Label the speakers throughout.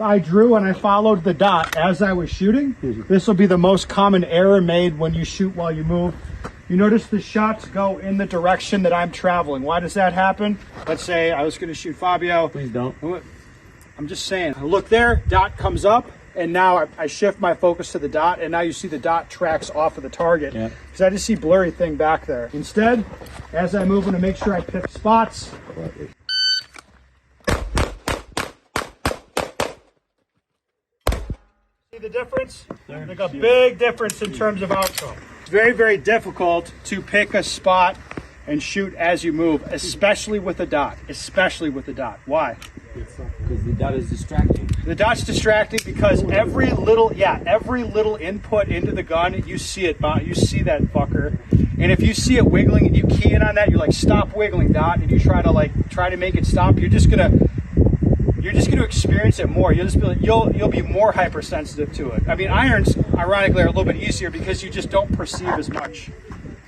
Speaker 1: I drew and I followed the dot as I was shooting. This will be the most common error made when you shoot while you move. You notice the shots go in the direction that I'm traveling. Why does that happen? Let's say I was going to shoot Fabio.
Speaker 2: Please don't.
Speaker 1: I'm just saying, look there, dot comes up, and now I shift my focus to the dot, and now you see the dot tracks off of the target. Because I just see blurry thing back there. Instead, as I move, I'm going to make sure I pick spots. See the difference? Like a big difference in terms of outcome. It's very, very difficult to pick a spot and shoot as you move, especially with a dot. Especially with a dot. Why?
Speaker 2: Because the dot is distracting.
Speaker 1: The dot's distracting because every little input into the gun, you see it, you see that fucker. And if you see it wiggling and you key in on that, you're like, stop wiggling, dot, and you try to make it stop, you're just gonna experience it more. You'll be more hypersensitive to it. I mean, irons, ironically, are a little bit easier because you just don't perceive as much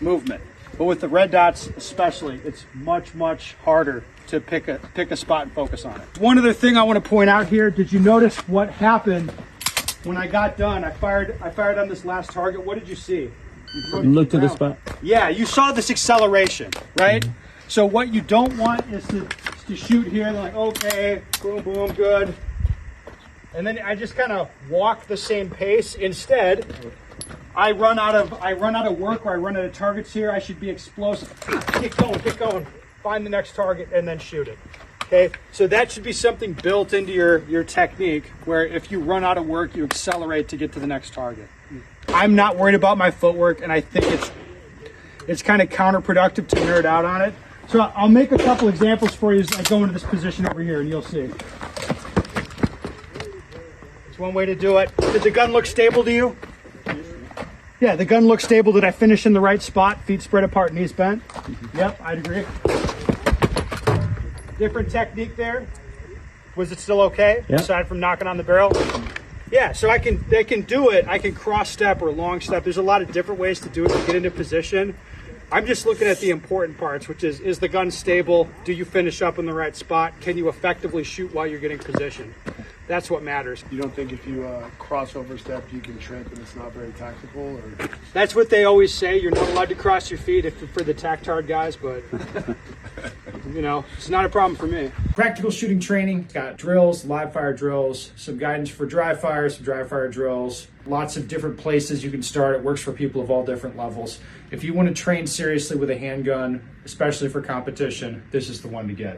Speaker 1: movement. But with the red dots especially, it's much, much harder to pick a spot and focus on it. One other thing I want to point out here, did you notice what happened when I got done? I fired on this last target. What did you see?
Speaker 2: You looked to the spot?
Speaker 1: Yeah, you saw this acceleration, right? Mm-hmm. So what you don't want is to shoot here, and like, okay, boom, boom, good. And then I just kind of walk the same pace. Instead, I run out of work, or I run out of targets here. I should be explosive. Get going. Find the next target and then shoot it. Okay, so that should be something built into your technique, where if you run out of work, you accelerate to get to the next target. I'm not worried about my footwork, and I think it's kind of counterproductive to nerd out on it. So I'll make a couple examples for you as I go into this position over here, and you'll see. It's one way to do it. Did the gun look stable to you? Yeah, the gun looks stable. Did I finish in the right spot? Feet spread apart, knees bent? Yep, I'd agree. Different technique there. Was it still okay?
Speaker 2: Yep.
Speaker 1: Aside from knocking on the barrel? Yeah, so they can do it. I can cross step or long step. There's a lot of different ways to do it to get into position. I'm just looking at the important parts, which is the gun stable? Do you finish up in the right spot? Can you effectively shoot while you're getting positioned? That's what matters.
Speaker 3: You don't think if you crossover step, you can trip and it's not very tactical? Or?
Speaker 1: That's what they always say. You're not allowed to cross your feet for the tactard guys, but you know, it's not a problem for me. Practical shooting training, got drills, live fire drills, some guidance for dry fire, some dry fire drills, lots of different places you can start. It works for people of all different levels. If you want to train seriously with a handgun, especially for competition, this is the one to get.